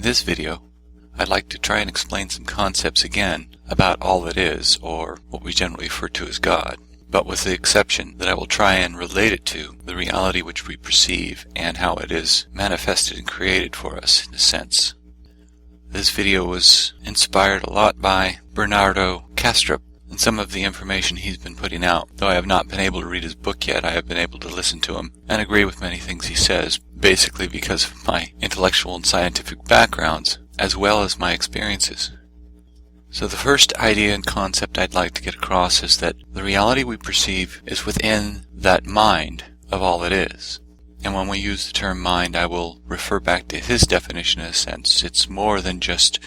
this video, I'd like to try and explain some concepts again about all that is, or what we generally refer to as God, but with the exception that I will try and relate it to the reality which we perceive and how it is manifested and created for us in a sense. This video was inspired a lot by Bernardo Kastrup and some of the information he's been putting out. Though I have not been able to read his book yet, I have been able to listen to him and agree with many things he says, basically because of my intellectual and scientific backgrounds, as well as my experiences. So the first idea and concept I'd like to get across is that the reality we perceive is within that mind of all that is. And when we use the term mind, I will refer back to his definition in a sense. It's more than just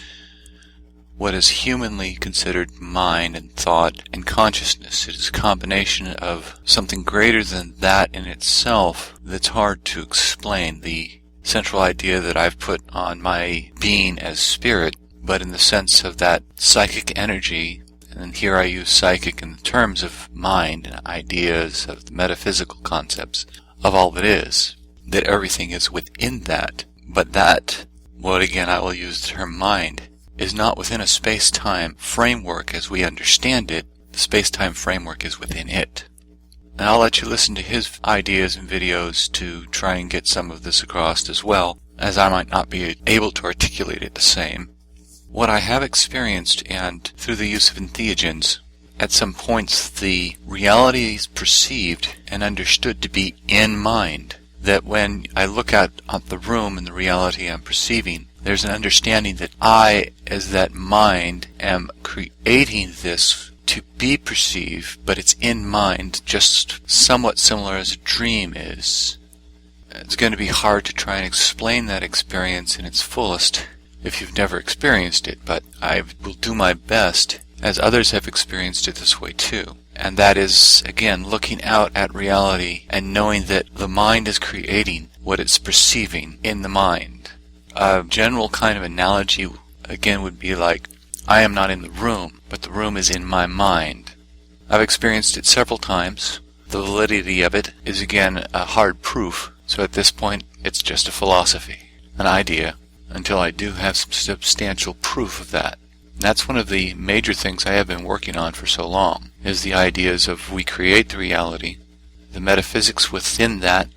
what is humanly considered mind and thought and consciousness. It is a combination of something greater than that in itself that's hard to explain. The central idea that I've put on my being as spirit, but in the sense of that psychic energy, and here I use psychic in terms of mind and ideas, of the metaphysical concepts of all that is, that everything is within that. But that, what again I will use the term mind, is not within a space-time framework as we understand it. The space-time framework is within it. And I'll let you listen to his ideas and videos to try and get some of this across as well, as I might not be able to articulate it the same. What I have experienced, and through the use of entheogens, at some points the reality is perceived and understood to be in mind. That when I look at the room and the reality I'm perceiving, there's an understanding that I, as that mind, am creating this to be perceived, but it's in mind, just somewhat similar as a dream is. It's going to be hard to try and explain that experience in its fullest if you've never experienced it, but I will do my best, as others have experienced it this way too. And that is, again, looking out at reality and knowing that the mind is creating what it's perceiving in the mind. A general kind of analogy, again, would be like, I am not in the room, but the room is in my mind. I've experienced it several times. The validity of it is, again, a hard proof. So at this point, it's just a philosophy, an idea, until I do have some substantial proof of that. And that's one of the major things I have been working on for so long, is the ideas of we create the reality, the metaphysics within that,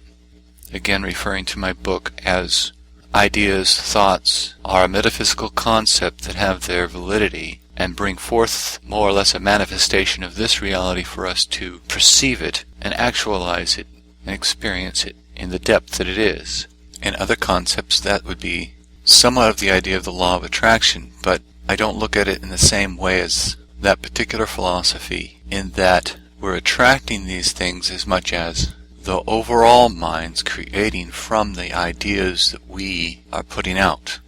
again referring to my book as ideas, thoughts, are a metaphysical concept that have their validity and bring forth more or less a manifestation of this reality for us to perceive it and actualize it and experience it in the depth that it is. In other concepts, that would be somewhat of the idea of the law of attraction, but I don't look at it in the same way as that particular philosophy, in that we're attracting these things as much as the overall mind's creating from the ideas that we are putting out.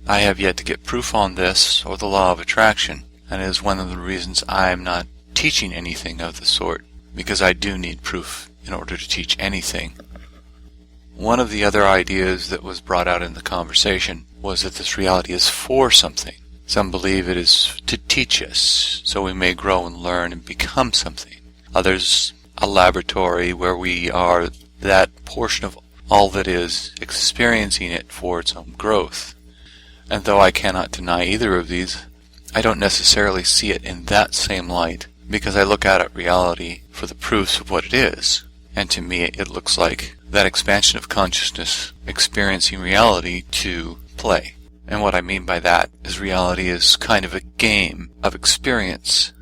I have yet to get proof on this or the law of attraction, and it is one of the reasons I am not teaching anything of the sort, because I do need proof in order to teach anything. One of the other ideas that was brought out in the conversation was that this reality is for something. Some believe it is to teach us, so we may grow and learn and become something. Others, a laboratory where we are that portion of all that is, experiencing it for its own growth. And though I cannot deny either of these, I don't necessarily see it in that same light, because I look out at reality for the proofs of what it is. And to me, it looks like that expansion of consciousness experiencing reality to play. And what I mean by that is reality is kind of a game of experience.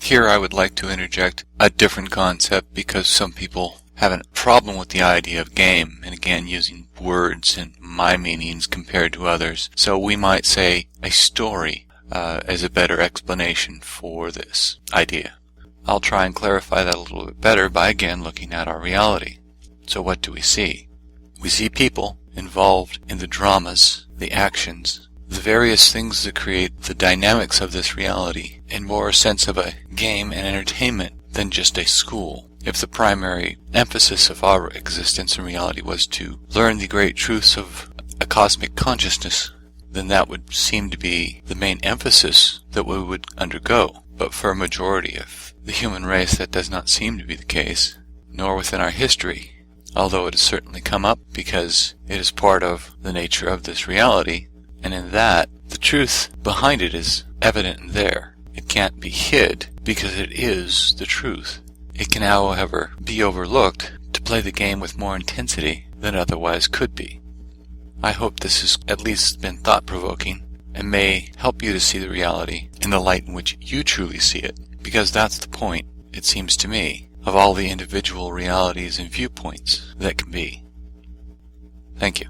Here I would like to interject a different concept, because some people have a problem with the idea of game, and again using words and my meanings compared to others. So we might say a story as a better explanation for this idea. I'll try and clarify that a little bit better by again looking at our reality. So what do we see? We see people involved in the dramas, the actions, the various things that create the dynamics of this reality in more a sense of a game and entertainment than just a school. If the primary emphasis of our existence and reality was to learn the great truths of a cosmic consciousness, then that would seem to be the main emphasis that we would undergo. But for a majority of the human race, that does not seem to be the case, nor within our history. although it has certainly come up because it is part of the nature of this reality, And in that, the truth behind it is evident and there. It can't be hid because it is the truth. It can, however, be overlooked to play the game with more intensity than it otherwise could be. I hope this has at least been thought-provoking and may help you to see the reality in the light in which you truly see it, because that's the point, it seems to me, of all the individual realities and viewpoints that can be. Thank you.